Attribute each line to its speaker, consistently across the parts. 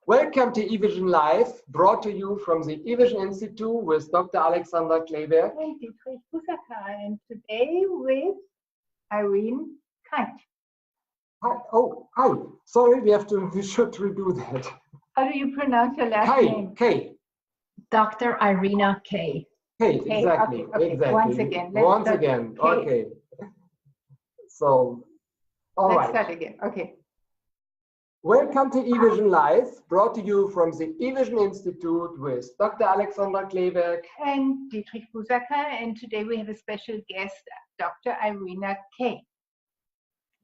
Speaker 1: Welcome to eVision Live, brought to you from the eVision Institute with Dr. Alexandra Kleeberg.
Speaker 2: And today with Irene Kite.
Speaker 1: Hi. Oh, hi. Sorry, we should redo that.
Speaker 2: How do you pronounce your last name?
Speaker 1: K.
Speaker 3: Dr. Irena K.
Speaker 1: K, exactly.
Speaker 2: Okay.
Speaker 1: Exactly.
Speaker 2: Once again.
Speaker 1: Once again.
Speaker 2: K.
Speaker 1: Okay. So, all right.
Speaker 2: Let's start again. Okay.
Speaker 1: Welcome to eVision Live, brought to you from the eVision Institute with Dr. Alexandra Kleeberg
Speaker 2: and Dietrich Busacker, and today we have a special guest, Dr. Irena K.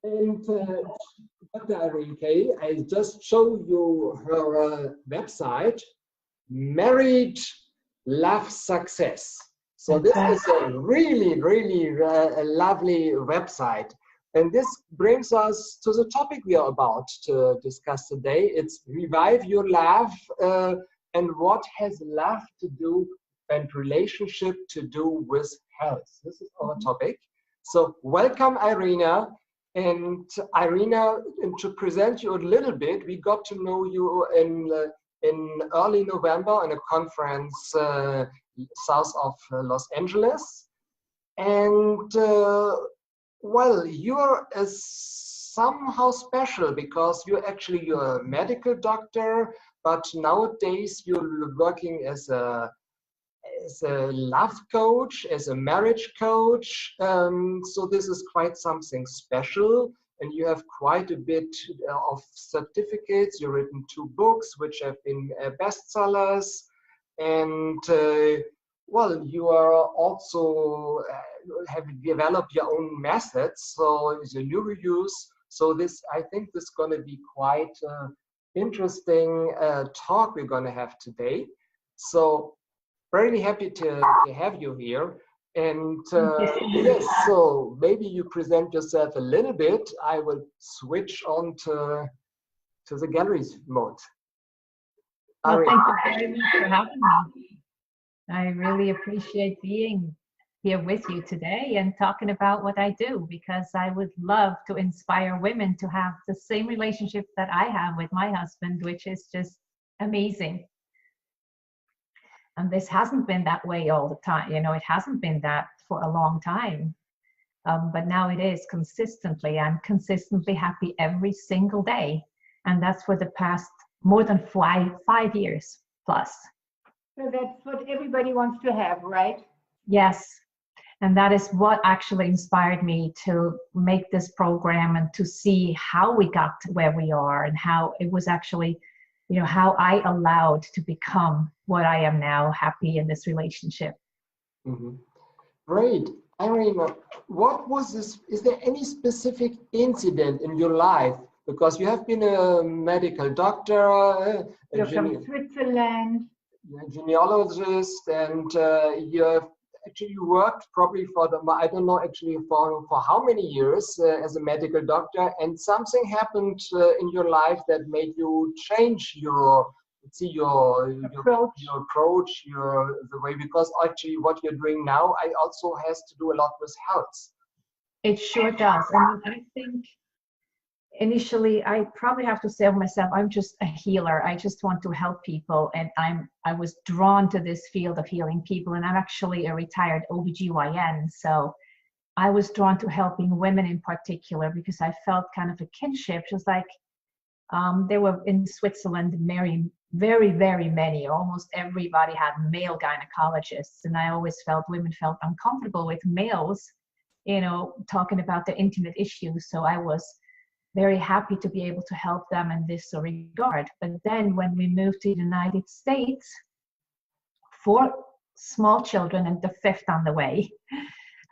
Speaker 1: And Dr. Irene K, I just showed you her website, Married Love Success. So this is a really lovely website. And this brings us to the topic we are about to discuss today. It's revive your love and what has love to do and relationship to do with health. This is our topic. So welcome, Irena. And Irena, and to present you a little bit, we got to know you in early November in a conference south of Los Angeles. And well, you're somehow special because you're a medical doctor, but nowadays you're working as a love coach, as a marriage coach. So this is quite something special. And you have quite a bit of certificates. You've written 2 books, which have been bestsellers. And well, you are also have developed your own methods, so it's a new reviews. So I think this is going to be quite interesting talk we're going to have today. So very happy to have you here. And yes, so maybe you present yourself a little bit. I will switch on to the galleries mode.
Speaker 3: Well, thank you very much for having me. I really appreciate being here with you today and talking about what I do, because I would love to inspire women to have the same relationship that I have with my husband, which is just amazing. And this hasn't been that way all the time. You know, it hasn't been that for a long time. But now it is consistently. I'm consistently happy every single day. And that's for the past more than five years plus.
Speaker 2: So that's what everybody wants to have, right?
Speaker 3: Yes. And that is what actually inspired me to make this program and to see how we got to where we are and how it was actually, you know, how I allowed to become what I am now, happy in this relationship.
Speaker 1: Mm-hmm. Great. Irena, what was this? Is there any specific incident in your life? Because you have been a medical doctor,
Speaker 2: You're from Switzerland.
Speaker 1: A genealogist, and you have actually worked probably for I don't know actually for how many years as a medical doctor, and something happened in your life that made you change your approach, the way, because actually what you're doing now also has to do a lot with health.
Speaker 3: It sure does. And I think initially, I probably have to say of myself, I'm just a healer. I just want to help people. And I was drawn to this field of healing people. And I'm actually a retired OBGYN. So I was drawn to helping women in particular because I felt kind of a kinship. Just like they were in Switzerland, very, very many, almost everybody had male gynecologists. And I always felt women felt uncomfortable with males, you know, talking about their intimate issues. So I was very happy to be able to help them in this regard. But then when we moved to the United States, 4 small children and the 5th on the way,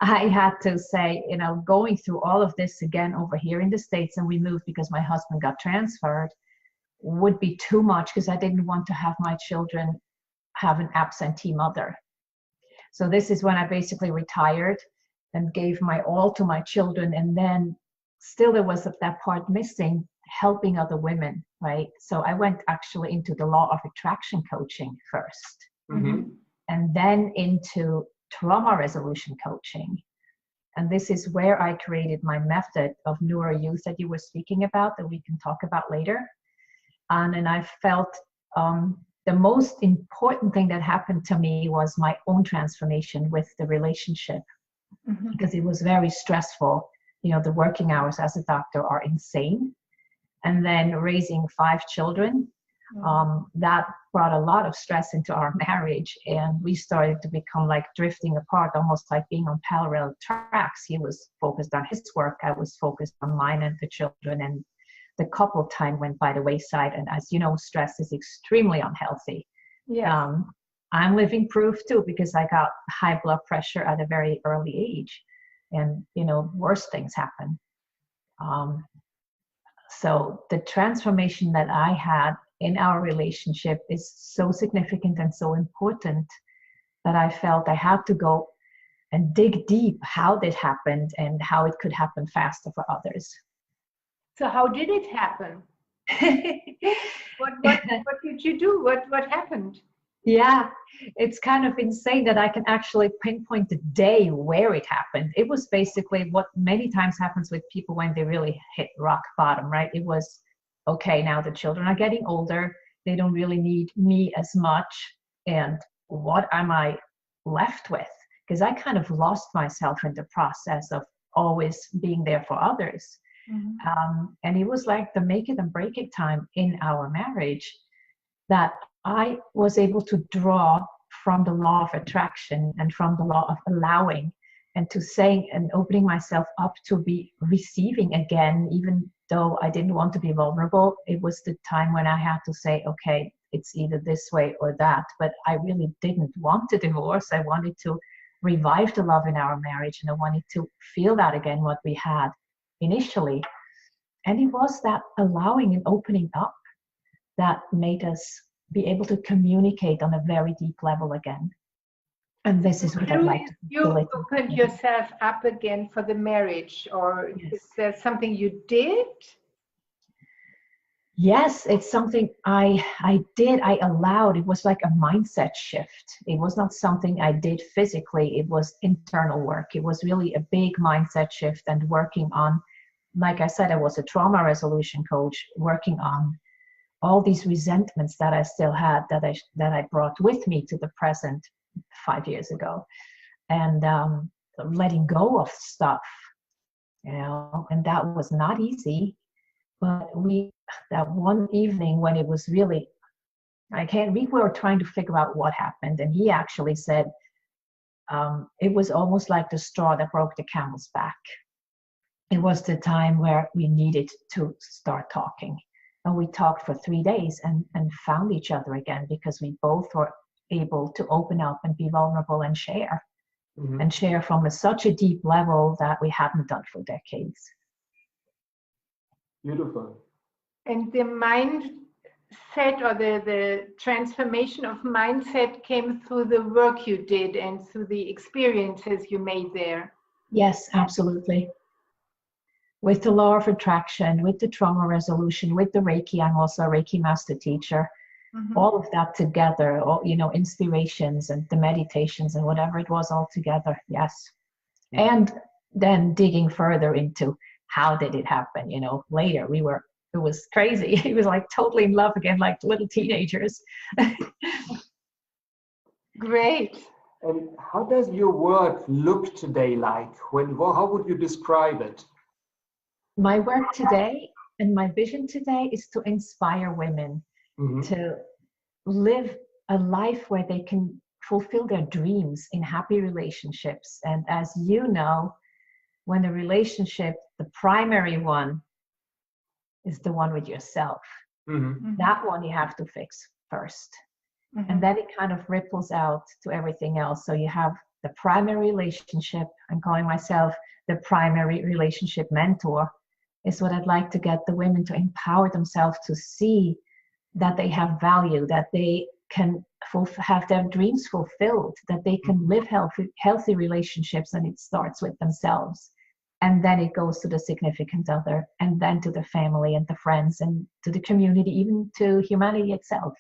Speaker 3: I had to say, you know, going through all of this again over here in the States, and we moved because my husband got transferred, would be too much because I didn't want to have my children have an absentee mother. So this is when I basically retired and gave my all to my children, and then still there was that part missing, helping other women, right? So I went actually into the law of attraction coaching first, and then into trauma resolution coaching. And this is where I created my method of neuro youth that you were speaking about, that we can talk about later. on, and I felt the most important thing that happened to me was my own transformation with the relationship, because it was very stressful. You know, the working hours as a doctor are insane. And then raising 5 children, that brought a lot of stress into our marriage. And we started to become like drifting apart, almost like being on parallel tracks. He was focused on his work. I was focused on mine and the children. And the couple time went by the wayside. And as you know, stress is extremely unhealthy.
Speaker 2: Yeah.
Speaker 3: I'm living proof too, because I got high blood pressure at a very early age. And, you know, worse things happen. So the transformation that I had in our relationship is so significant and so important that I felt I had to go and dig deep how that happened and how it could happen faster for others.
Speaker 2: So how did it happen? What did you do? What happened?
Speaker 3: Yeah, it's kind of insane that I can actually pinpoint the day where it happened. It was basically what many times happens with people when they really hit rock bottom, right? It was, okay, now the children are getting older. They don't really need me as much. And what am I left with? Because I kind of lost myself in the process of always being there for others. And it was like the make it and break it time in our marriage, that I was able to draw from the law of attraction and from the law of allowing, and to saying and opening myself up to be receiving again, even though I didn't want to be vulnerable. It was the time when I had to say, okay, it's either this way or that. But I really didn't want to divorce. I wanted to revive the love in our marriage, and I wanted to feel that again, what we had initially. And it was that allowing and opening up that made us be able to communicate on a very deep level again. And this is what I'd like to
Speaker 2: You opened yourself up again for the marriage, or
Speaker 3: Yes.
Speaker 2: is there something you did?
Speaker 3: Yes, it's something I did. I allowed. It was like a mindset shift. It was not something I did physically. It was internal work. It was really a big mindset shift, and working on, like I said, I was a trauma resolution coach, working on all these resentments that I still had, that I brought with me to the present 5 years ago, and letting go of stuff, you know, and that was not easy. But that one evening when it was really, we were trying to figure out what happened, and he actually said, it was almost like the straw that broke the camel's back. It was the time where we needed to start talking. And we talked for 3 days and found each other again, because we both were able to open up and be vulnerable and share. And share from such a deep level that we hadn't done for decades.
Speaker 1: Beautiful.
Speaker 2: And the mindset, or the transformation of mindset, came through the work you did and through the experiences you made there.
Speaker 3: Yes, absolutely. With the law of attraction, with the trauma resolution, with the Reiki, I'm also a Reiki master teacher. All of that together, all, you know, inspirations and the meditations and whatever it was all together, yes. And then digging further into how did it happen, you know, later it was crazy. It was like totally in love again, like little teenagers.
Speaker 2: Great.
Speaker 1: And how does your work look today like? How would you describe it?
Speaker 3: My work today and my vision today is to inspire women to live a life where they can fulfill their dreams in happy relationships. And as you know, when a relationship, the primary one, is the one with yourself, that one you have to fix first. And then it kind of ripples out to everything else. So you have the primary relationship. I'm calling myself the primary relationship mentor, is what I'd like to get the women to empower themselves to see that they have value, that they can have their dreams fulfilled, that they can live healthy relationships, and it starts with themselves. And then it goes to the significant other, and then to the family and the friends, and to the community, even to humanity itself.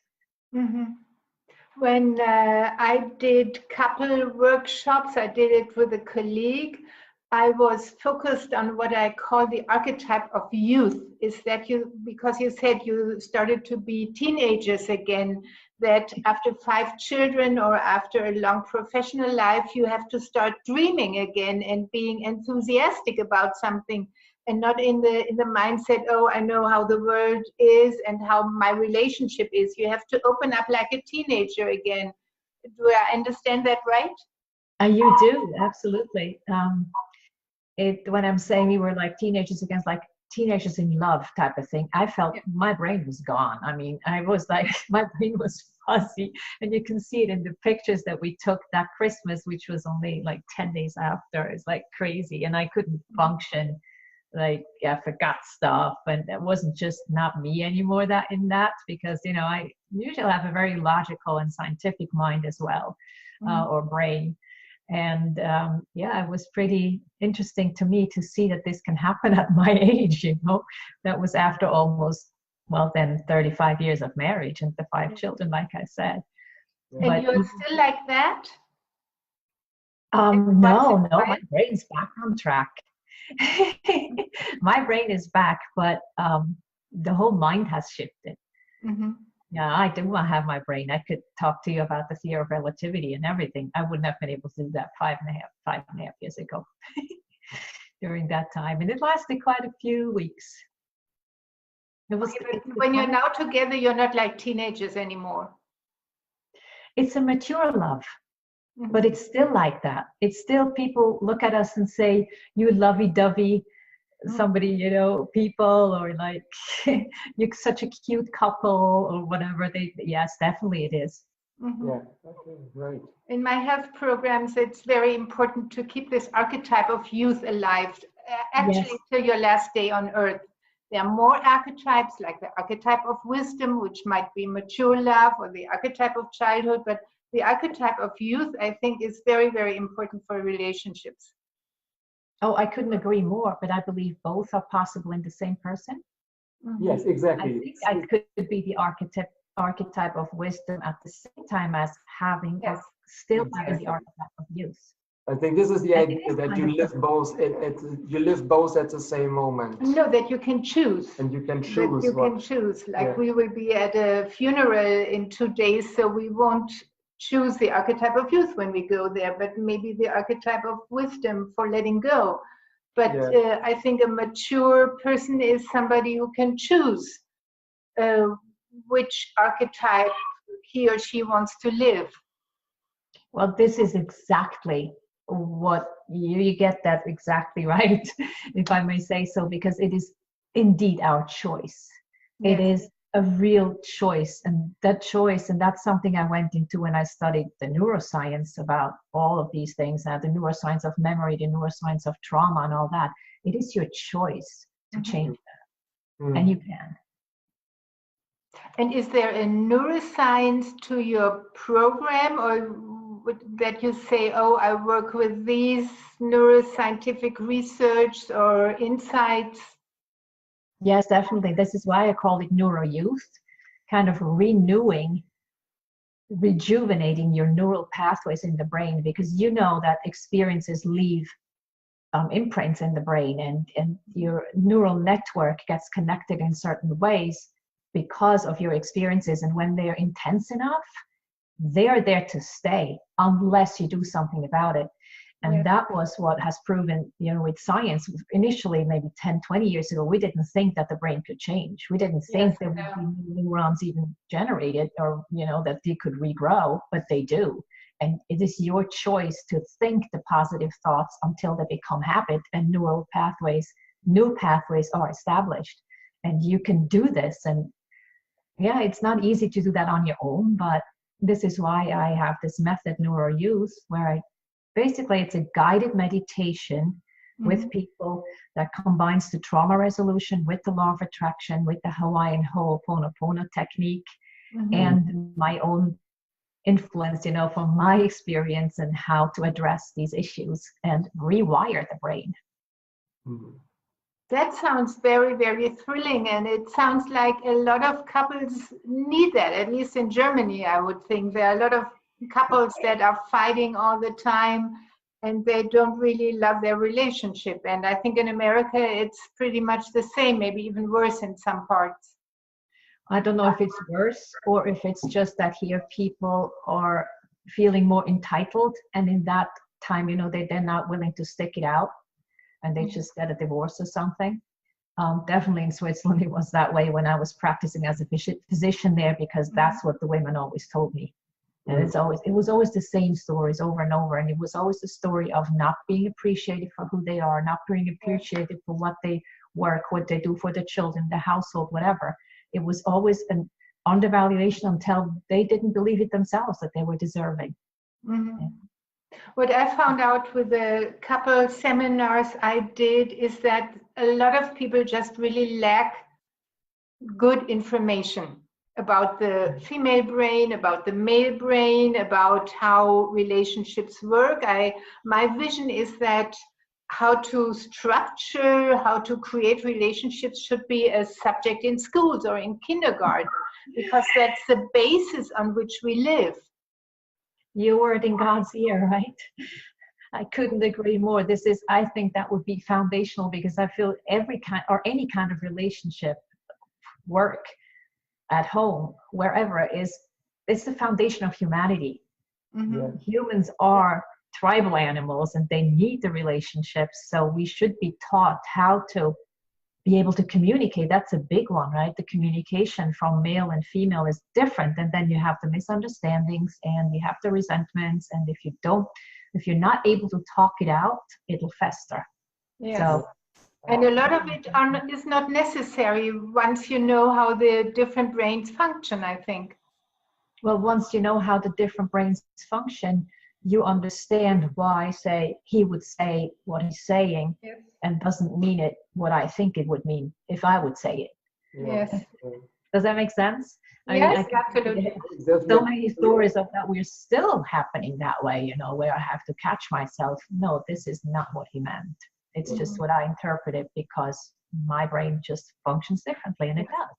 Speaker 2: When I did couple workshops, I did it with a colleague. I was focused on what I call the archetype of youth. Is that because you said you started to be teenagers again, that after 5 children or after a long professional life, you have to start dreaming again and being enthusiastic about something, and not in the mindset, oh, I know how the world is and how my relationship is. You have to open up like a teenager again. Do I understand that right?
Speaker 3: You do, absolutely. When I'm saying we were like teenagers against like teenagers in love type of thing, I felt my brain was gone. I mean, I was like, my brain was fuzzy, and you can see it in the pictures that we took that Christmas, which was only like 10 days after. It's like crazy, and I couldn't function. Like, I forgot stuff, and it wasn't just not me anymore because, you know, I usually have a very logical and scientific mind as well, or brain. And it was pretty interesting to me to see that this can happen at my age, you know. That was after almost, 35 years of marriage and the 5 children, like I said.
Speaker 2: And but you're still like that?
Speaker 3: No, my brain's back on track. My brain is back, but the whole mind has shifted. Mm-hmm. Yeah, I do have my brain. I could talk to you about the theory of relativity and everything. I wouldn't have been able to do that 5.5 years ago during that time. And it lasted quite a few weeks.
Speaker 2: When you're now together, you're not like teenagers anymore.
Speaker 3: It's a mature love, but it's still like that. It's still, people look at us and say, you lovey-dovey, somebody, you know, people, or like you're such a cute couple or whatever. Yes, definitely it is.
Speaker 1: Mm-hmm. Yeah, okay, right.
Speaker 2: In my health programs, it's very important to keep this archetype of youth alive, actually till your last day on earth. There are more archetypes, like the archetype of wisdom, which might be mature love, or the archetype of childhood, but the archetype of youth, I think, is very, very important for relationships.
Speaker 3: Oh, I couldn't agree more, but I believe both are possible in the same person.
Speaker 1: Mm-hmm. Yes, exactly.
Speaker 3: I think I could be the archetype of wisdom at the same time as having having the archetype of youth.
Speaker 1: I think this is the idea, that you live both at the same moment.
Speaker 2: No, that you can choose.
Speaker 1: And you can choose.
Speaker 2: That you can choose. Like we will be at a funeral in 2 days, so we won't choose the archetype of youth when we go there, but maybe the archetype of wisdom for letting go. But I think a mature person is somebody who can choose which archetype he or she wants to live.
Speaker 3: Well, this is exactly what you get that exactly right, if I may say so, because it is indeed our choice. Yes. It is a real choice, and that's something I went into when I studied the neuroscience about all of these things, the neuroscience of memory, the neuroscience of trauma and all that. It is your choice to change that, and you can.
Speaker 2: And is there a neuroscience to your program, or that you say, oh, I work with these neuroscientific research or insights?
Speaker 3: Yes, definitely. This is why I call it neuro-youth, kind of renewing, rejuvenating your neural pathways in the brain, because you know that experiences leave imprints in the brain, and your neural network gets connected in certain ways because of your experiences. And when they're intense enough, they're there to stay unless you do something about it. And that was what has proven, you know, with science. Initially, maybe 10, 20 years ago, we didn't think that the brain could change. We didn't think there would be new neurons even generated, or, you know, that they could regrow, but they do. And it is your choice to think the positive thoughts until they become habit and new pathways are established. And you can do this. And it's not easy to do that on your own, but this is why I have this method, neuro-youth, where basically it's a guided meditation with people that combines the trauma resolution with the law of attraction, with the Hawaiian Ho'oponopono technique, and my own influence, you know, from my experience and how to address these issues and rewire the brain.
Speaker 2: That sounds very, very thrilling, and it sounds like a lot of couples need that, at least in Germany, I would think. There are a lot of couples that are fighting all the time, and they don't really love their relationship. And I think in America it's pretty much the same, maybe even worse in some parts.
Speaker 3: I don't know if it's worse or if it's just that here people are feeling more entitled, and in that time, you know, they're not willing to stick it out and they just get a divorce or something. Definitely in Switzerland, it was that way when I was practicing as a physician there, because that's what the women always told me. And it was always the same stories over and over. And it was always the story of not being appreciated for who they are, not being appreciated for what they work, what they do for the children, the household, whatever. It was always an undervaluation until they didn't believe it themselves that they were deserving.
Speaker 2: Mm-hmm. Yeah. What I found out with the couple seminars I did is that a lot of people just really lack good information about the female brain, about the male brain, about how relationships work. My vision is that how to structure, how to create relationships should be a subject in schools or in kindergarten, because that's the basis on which we live.
Speaker 3: You word in God's ear, right? I couldn't agree more. I think that would be foundational, because I feel every kind or any kind of relationship, work, at home, wherever, it's the foundation of humanity. Mm-hmm. Yeah. Humans are tribal animals and they need the relationships. So we should be taught how to be able to communicate. That's a big one, right? The communication from male and female is different. And then you have the misunderstandings and you have the resentments. And if you're not able to talk it out, it'll fester.
Speaker 2: Yes. So, and a lot of it is not necessary once you know how the different brains function, I think.
Speaker 3: Well, once you know how the different brains function, you understand why, say, he would say what he's saying, yes, and doesn't mean it what I think it would mean if I would say it.
Speaker 2: Yes.
Speaker 3: Does that make sense?
Speaker 2: Yes, absolutely.
Speaker 3: So many stories of that we're still happening that way, you know, where I have to catch myself. No, this is not what he meant. It's just what I interpret it, because my brain just functions differently, and it does.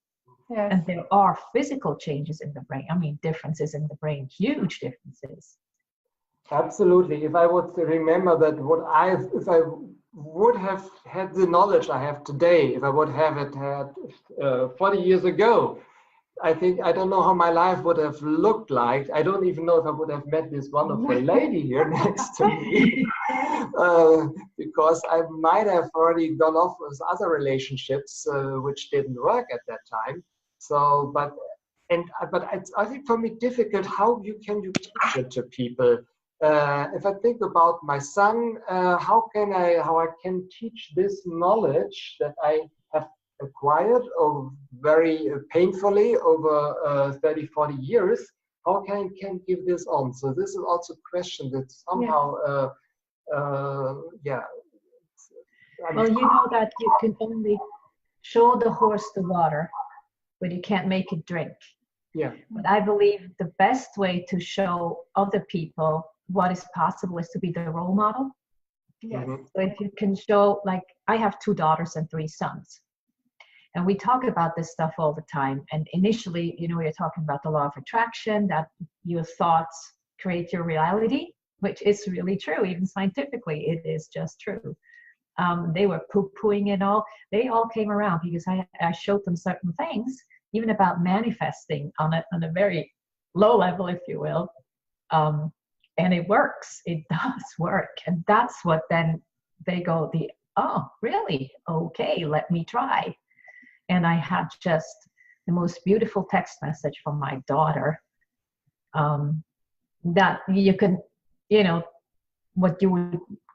Speaker 3: Yes. And there are physical changes in the brain. I mean, differences in the brain, huge differences.
Speaker 1: Absolutely. If I would remember that if I would have had the knowledge I have today, if I would have it had 40 years ago, I don't know how my life would have looked like. I don't even know if I would have met this wonderful lady here next to me, because I might have already gone off with other relationships which didn't work at that time. So, but it's, I think, for me difficult how you teach it to people. If I think about my son, how I can teach this knowledge that I have acquired very painfully over 30, 40 years, how can I give this on? So this is also a question that somehow,
Speaker 3: Well, you know that you can only show the horse the water, but you can't make it drink.
Speaker 1: Yeah.
Speaker 3: But I believe the best way to show other people what is possible is to be the role model.
Speaker 2: Yes.
Speaker 1: Mm-hmm.
Speaker 3: So if you can show, like, I have 2 daughters and 3 sons. And we talk about this stuff all the time. And initially, you know, you're talking about the law of attraction, that your thoughts create your reality, which is really true. Even scientifically, it is just true. They were poo-pooing it all. They all came around because I showed them certain things, even about manifesting on a very low level, if you will. And it works. It does work. And that's what then they go, oh, really? Okay, let me try. And I had just the most beautiful text message from my daughter, that you can, you know,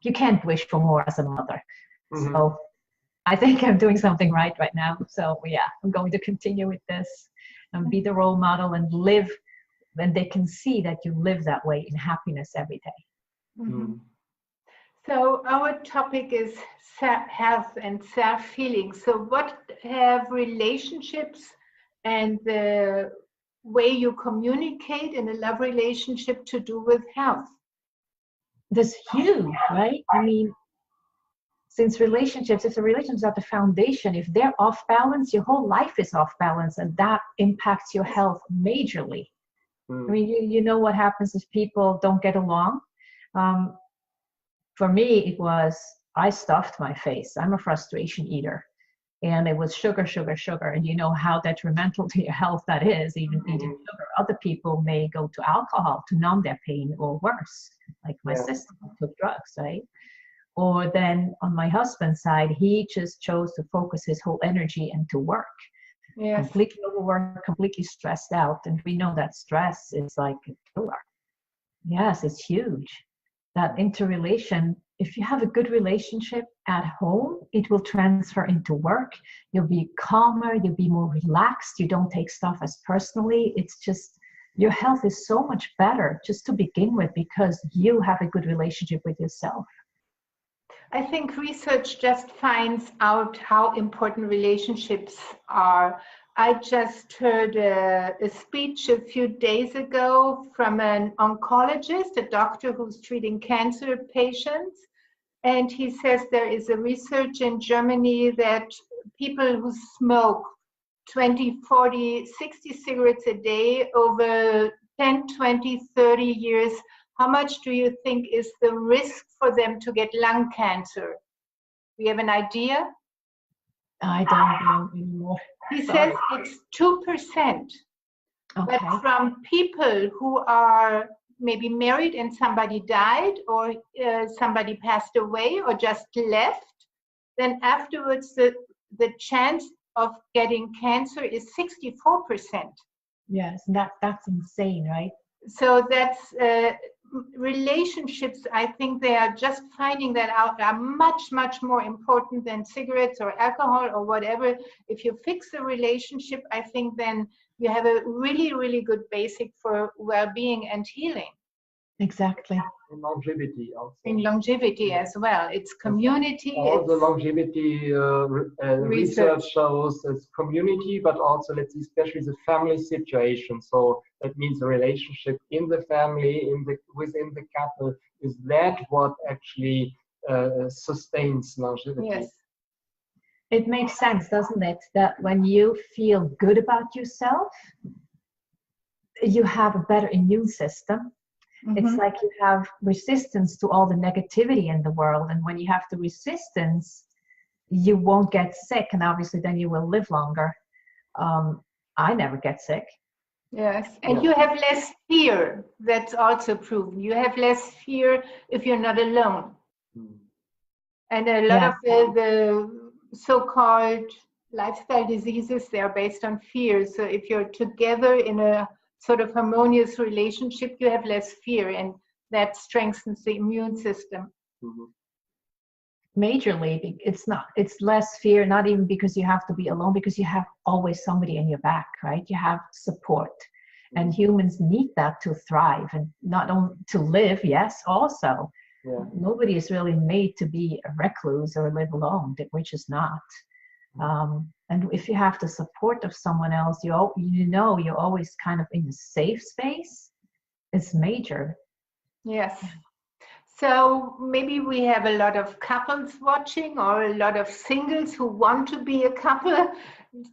Speaker 3: you can't wish for more as a mother. Mm-hmm. So I think I'm doing something right now. So yeah, I'm going to continue with this and be the role model and live, and they can see that you live that way in happiness every day.
Speaker 2: Mm-hmm. So our topic is health and self-healing. So what have relationships and the way you communicate in a love relationship to do with health?
Speaker 3: That's huge, right? I mean, if the relationships are the foundation, if they're off balance, your whole life is off balance, and that impacts your health majorly. I mean, you know what happens if people don't get along. for me, it was, I stuffed my face. I'm a frustration eater. And it was sugar, sugar, sugar. And you know how detrimental to your health that is, even eating sugar. Other people may go to alcohol to numb their pain, or worse, like my sister took drugs, right? Or then on my husband's side, he just chose to focus his whole energy into work. Yes. Completely overworked, completely stressed out. And we know that stress is like a killer. Yes, it's huge. That interrelation, if you have a good relationship at home, it will transfer into work. You'll be calmer, you'll be more relaxed, you don't take stuff as personally. It's just, your health is so much better just to begin with, because you have a good relationship with yourself.
Speaker 2: I think research just finds out how important relationships are. I just heard a speech a few days ago from an oncologist, a doctor who's treating cancer patients. And he says there is a research in Germany that people who smoke 20, 40, 60 cigarettes a day over 10, 20, 30 years, how much do you think is the risk for them to get lung cancer? Do you have an idea?
Speaker 3: I don't know anymore.
Speaker 2: He says it's 2%. Okay. But from people who are maybe married and somebody died, or somebody passed away or just left, then afterwards the chance of getting cancer is 64%.
Speaker 3: Yes, that's insane, right?
Speaker 2: So that's relationships, I think they are just finding that out, are much, much more important than cigarettes or alcohol or whatever. If you fix the relationship, I think then you have a really, really good basic for well-being and healing.
Speaker 3: Exactly.
Speaker 1: In longevity also.
Speaker 2: In longevity as well. It's community.
Speaker 1: All the longevity research shows it's community, but also, let's see, especially the family situation. So that means the relationship in the family, within the couple, is that what actually sustains longevity.
Speaker 2: Yes.
Speaker 3: It makes sense, doesn't it? That when you feel good about yourself, you have a better immune system. Mm-hmm. It's like you have resistance to all the negativity in the world. And when you have the resistance, you won't get sick. And obviously then you will live longer. I never get sick.
Speaker 2: Yes. And you have less fear. That's also proven. You have less fear if you're not alone. And a lot of the so-called lifestyle diseases, they are based on fear. So if you're together in a sort of harmonious relationship, you have less fear, and that strengthens the immune system.
Speaker 3: Majorly, it's less fear, not even because you have to be alone, because you have always somebody in your back, right? You have support, and humans need that to thrive, and not only to live, yes, also. Yeah. Nobody is really made to be a recluse or live alone, which is not. And if you have the support of someone else, you're always kind of in a safe space. It's major.
Speaker 2: Yes. So maybe we have a lot of couples watching, or a lot of singles who want to be a couple.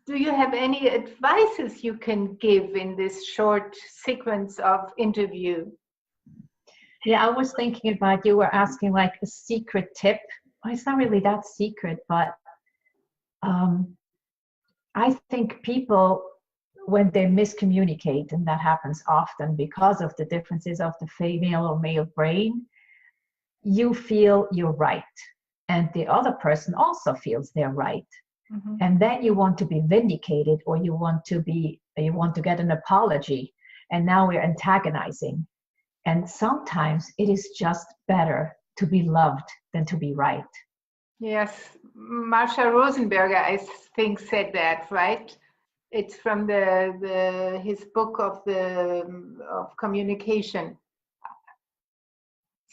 Speaker 2: Do you have any advices you can give in this short sequence of interview?
Speaker 3: Yeah, I was thinking about, you were asking like a secret tip. Well, it's not really that secret, but I think people, when they miscommunicate, and that happens often because of the differences of the female or male brain, you feel you're right, and the other person also feels they're right. Mm-hmm. And then you want to be vindicated, or you want to get an apology, and now we're antagonizing. And sometimes it is just better to be loved than to be right.
Speaker 2: Yes, Marsha Rosenberger, I think, said that, right? It's from his book of communication.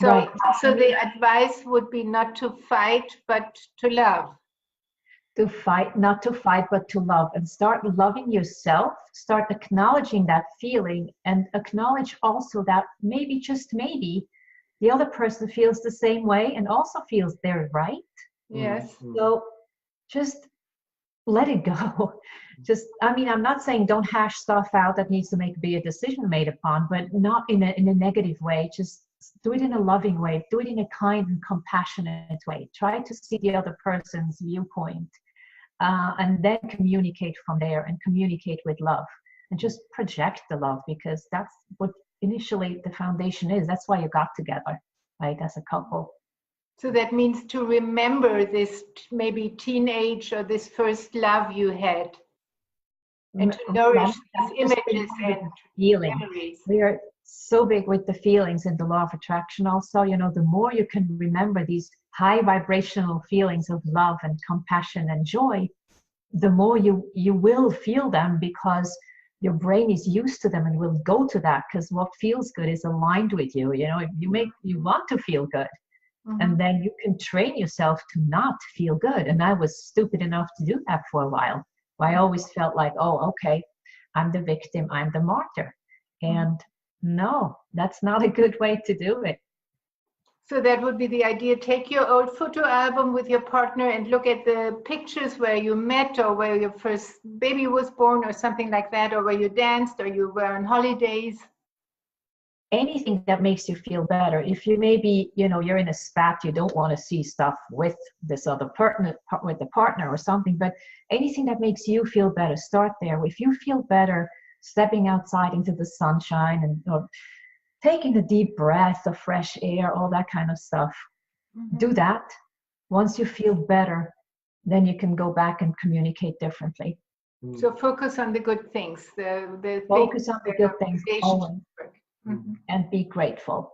Speaker 2: So, right. So the advice would be not to fight, but to love.
Speaker 3: To fight, not to fight, but to love, and start loving yourself. Start acknowledging that feeling, and acknowledge also that maybe, just maybe, the other person feels the same way and also feels they're right.
Speaker 2: Yes.
Speaker 3: So just let it go. I'm not saying don't hash stuff out that needs to be a decision made upon, but not in a negative way. Just do it in a loving way, do it in a kind and compassionate way. Try to see the other person's viewpoint, and then communicate from there, and communicate with love, and just project the love, because that's what initially the foundation is. That's why you got together, right, as a couple.
Speaker 2: So that means to remember this maybe teenage or this first love you had, and to nourish these images and
Speaker 3: feeling.
Speaker 2: memories.
Speaker 3: We are so big with the feelings in the law of attraction also. You know, the more you can remember these high vibrational feelings of love and compassion and joy, the more you will feel them, because your brain is used to them and will go to that, because what feels good is aligned with you. You know, you want to feel good.
Speaker 2: Mm-hmm.
Speaker 3: And then you can train yourself to not feel good. And I was stupid enough to do that for a while. I always felt like, oh, okay, I'm the victim, I'm the martyr. And no, that's not a good way to do it.
Speaker 2: So that would be the idea. Take your old photo album with your partner and look at the pictures where you met, or where your first baby was born, or something like that, or where you danced, or you were on holidays.
Speaker 3: Anything that makes you feel better. If you maybe, you know, you're in a spat, you don't want to see stuff with this other partner, with the partner or something, but anything that makes you feel better, start there. If you feel better stepping outside into the sunshine, and or taking a deep breath of fresh air, all that kind of stuff, do that. Once you feel better, then you can go back and communicate differently.
Speaker 2: So focus on the good things. The
Speaker 3: focus on the good things always.
Speaker 2: Mm-hmm.
Speaker 3: And be grateful.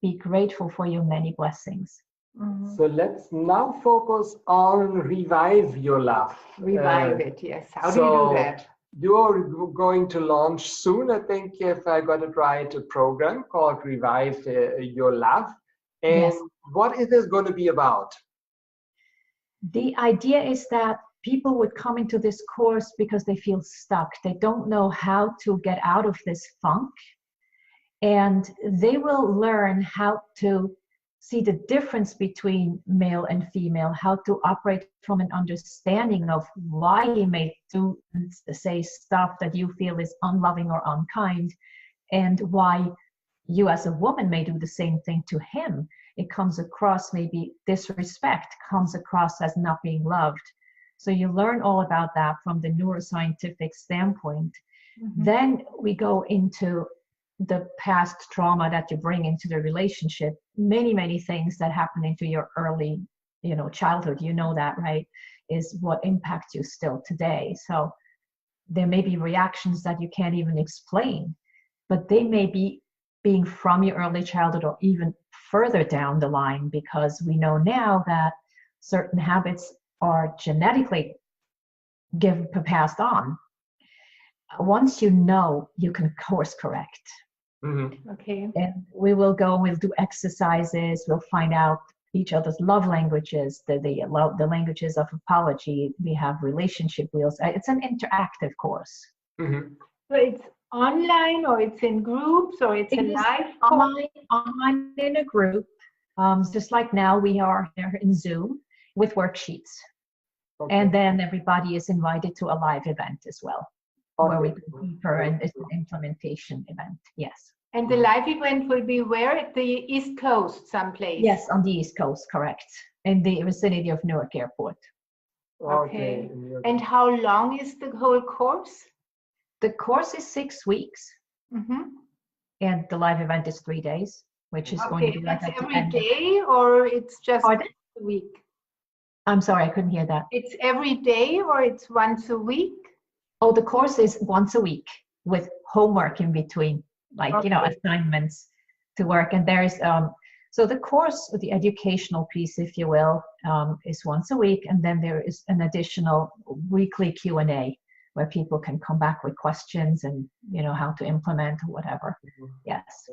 Speaker 3: Be grateful for your many blessings.
Speaker 2: Mm-hmm.
Speaker 1: So let's now focus on revive your love.
Speaker 2: Revive it, yes. How do you do that?
Speaker 1: You're going to launch soon, I think, if I got it right, a program called Revive Your Love. And
Speaker 3: yes.
Speaker 1: What is this going to be about?
Speaker 3: The idea is that people would come into this course because they feel stuck. They don't know how to get out of this funk. And they will learn how to see the difference between male and female, how to operate from an understanding of why he may do say stuff that you feel is unloving or unkind, and why you as a woman may do the same thing to him. It comes across, maybe disrespect comes across as not being loved. So you learn all about that from the neuroscientific standpoint. Mm-hmm. Then we go into the past trauma that you bring into the relationship, many things that happen into your early, childhood, that, right, is what impacts you still today. So there may be reactions that you can't even explain, but they may be being from your early childhood or even further down the line, because we know now that certain habits are genetically passed on. Once you know, you can course correct.
Speaker 1: Mm-hmm.
Speaker 2: Okay.
Speaker 3: And we will go and we'll do exercises. We'll find out each other's love languages, the languages of apology. We have relationship wheels. It's an interactive course.
Speaker 1: Mm-hmm.
Speaker 2: So it's online, or it's in groups, or it's a live
Speaker 3: online in a group. Just like now we are here in Zoom with worksheets. Okay. And then everybody is invited to a live event as well. Okay. Where we go deeper, and it's an implementation event. Yes.
Speaker 2: And the live event will be where? At the East Coast, someplace?
Speaker 3: Yes, on the East Coast, correct. In the vicinity of Newark Airport.
Speaker 2: Okay. And how long is the whole course?
Speaker 3: The course is 6 weeks.
Speaker 2: Mm-hmm.
Speaker 3: And the live event is 3 days, which is going to be like
Speaker 2: that's every day, or it's just a week?
Speaker 3: I'm sorry, I couldn't hear that.
Speaker 2: It's every day, or it's once a week?
Speaker 3: Oh, the course is once a week with homework in between, like, assignments to work. And there is, so the course, the educational piece, if you will, is once a week. And then there is an additional weekly Q&A where people can come back with questions and, how to implement or whatever. Yes.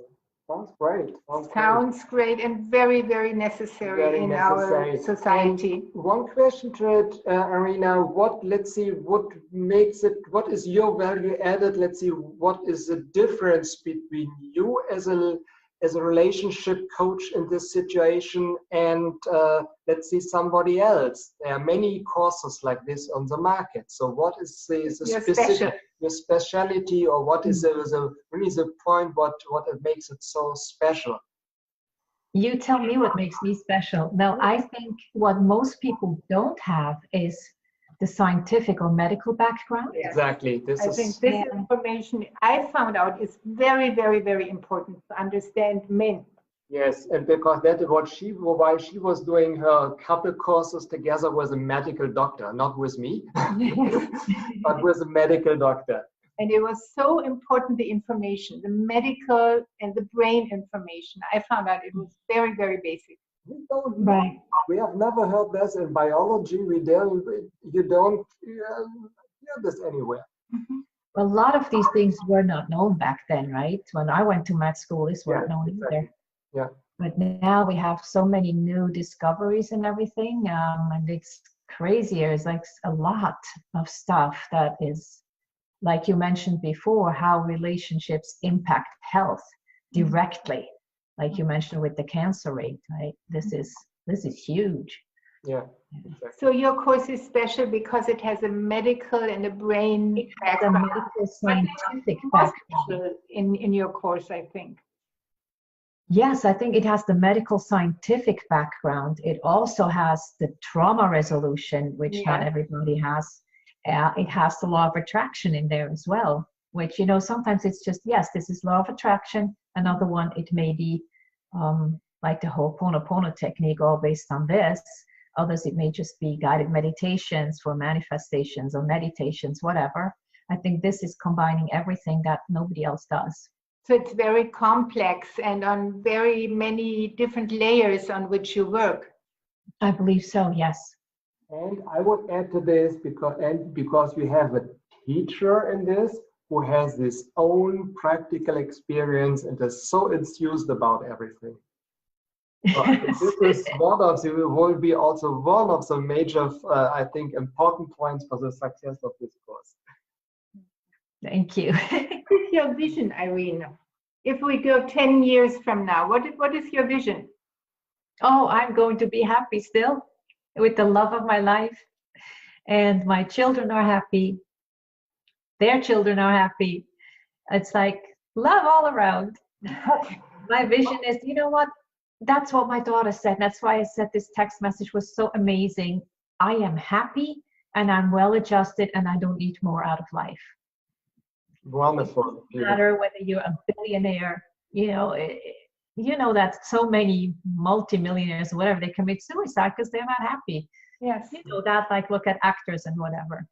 Speaker 1: Sounds great.
Speaker 2: Sounds great, and very, very necessary in our society.
Speaker 1: And one question to it, Irena, what is your value added? Let's see, what is the difference between you as a relationship coach in this situation and let's see, somebody else? There are many courses like this on the market. So what is your specialty, or what is the point, what it makes it so special?
Speaker 3: You tell me what makes me special. Now, I think what most people don't have is the scientific or medical background.
Speaker 2: Yes.
Speaker 1: Exactly.
Speaker 2: I think this information I found out is very, very, very important to understand men.
Speaker 1: Yes, and because that is what while she was doing her couple courses together with a medical doctor, not with me, but with a medical doctor.
Speaker 2: And it was so important, the information, the medical and the brain information. I found out it was very, very basic.
Speaker 1: We don't know.
Speaker 3: Right.
Speaker 1: We have never heard this in biology. You don't hear this anywhere.
Speaker 3: A lot of these things were not known back then, right? When I went to med school, this weren't known
Speaker 1: exactly.
Speaker 3: either.
Speaker 1: Yeah.
Speaker 3: But now we have so many new discoveries and everything, and it's crazier. It's like a lot of stuff that is, like you mentioned before, how relationships impact health directly. Like you mentioned with the cancer rate, right? This is huge.
Speaker 1: Yeah. Exactly.
Speaker 2: So your course is special because it has a medical and a brain background.
Speaker 3: The medical scientific background
Speaker 2: in your course, I think.
Speaker 3: Yes, I think it has the medical scientific background. It also has the trauma resolution, which not everybody has. It has the law of attraction in there as well, which, you know, sometimes it's just, yes, this is law of attraction. Another one, it may be like the Ho'oponopono technique, all based on this. Others, it may just be guided meditations for manifestations or meditations, whatever. I think this is combining everything that nobody else does.
Speaker 2: So it's very complex and on very many different layers on which you work.
Speaker 3: I believe so, yes.
Speaker 1: And I would add to this because we have a teacher in this who has his own practical experience and is so enthused about everything. So this is will be also one of the major, I think, important points for the success of this course.
Speaker 3: Thank you.
Speaker 2: What is your vision, Irena? If we go 10 years from now, what is your vision?
Speaker 3: Oh, I'm going to be happy still with the love of my life. And my children are happy. Their children are happy. It's like love all around. My vision is, you know what? That's what my daughter said. That's why I said this text message was so amazing. I am happy and I'm well adjusted and I don't need more out of life.
Speaker 1: Wonderful.
Speaker 3: It doesn't matter whether you're a billionaire, you know that so many multimillionaires or whatever, they commit suicide because they're not happy.
Speaker 2: Yes.
Speaker 3: You know that, like look at actors and whatever.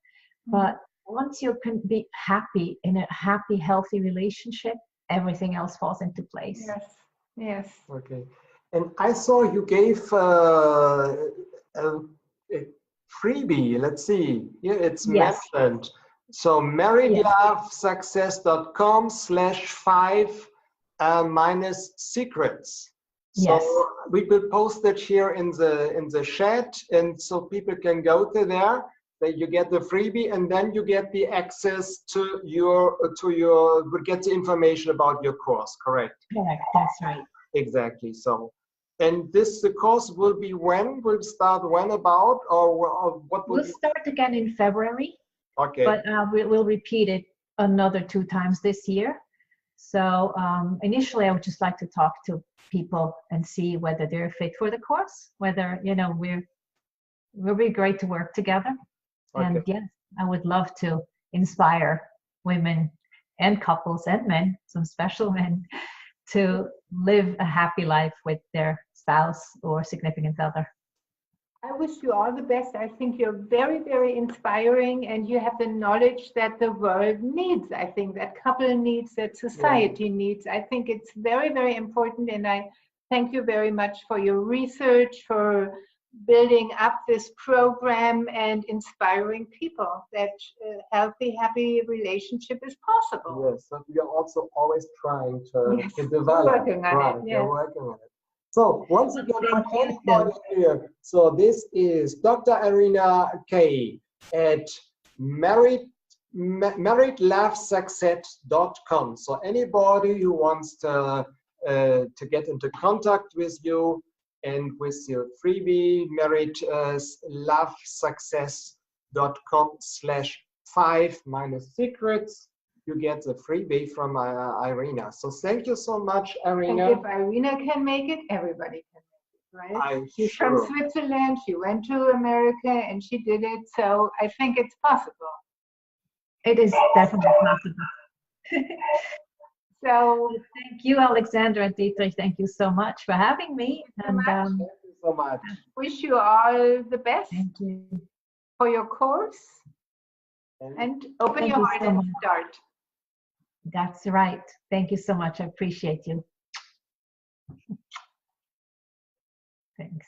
Speaker 3: But once you can be happy in a happy, healthy relationship, everything else falls into place.
Speaker 2: Yes. Yes.
Speaker 1: Okay. And I saw you gave a freebie. Let's see. Here it's mentioned. So marriedlovessuccess.com/5-secrets. So we will post it here in the chat, and so people can go to there. That you get the freebie, and then you get the access to your get the information about your course. Correct.
Speaker 3: Correct. That's right.
Speaker 1: Exactly. So, and the course will be when? Will start when about or what?
Speaker 3: We'll start again in February.
Speaker 1: Okay.
Speaker 3: But we'll repeat it another 2 times this year. So initially, I would just like to talk to people and see whether they're fit for the course, whether, you know, we'll be great to work together. Okay. And yes, I would love to inspire women and couples and men, some special men, to live a happy life with their spouse or significant other.
Speaker 2: I wish you all the best. I think you're very, very inspiring and you have the knowledge that the world needs. I think that couple needs, that society needs. I think it's very, very important, and I thank you very much for your research, for building up this program and inspiring people that a healthy, happy relationship is possible.
Speaker 1: Yes, but we are also always trying to develop.
Speaker 2: Working on it.
Speaker 1: We're working on it. So once again, for anybody here, so this is Dr. Irena K at marriedlovessuccess.com. So anybody who wants to get into contact with you and with your freebie, marriedlovessuccess.com/5-secrets. you get the freebie from Irena. So thank you so much, Irena.
Speaker 2: And if Irena can make it, everybody can make it, right? She's from Switzerland, she went to America and she did it, so I think it's possible.
Speaker 3: It is definitely possible.
Speaker 2: So
Speaker 3: thank you, Alexandra and Dietrich. Thank you so much for having me. And
Speaker 1: thank you so much.
Speaker 2: Wish you all the best
Speaker 3: you.
Speaker 2: For your course. And open your heart and start.
Speaker 3: That's right. Thank you so much. I appreciate you. Thanks.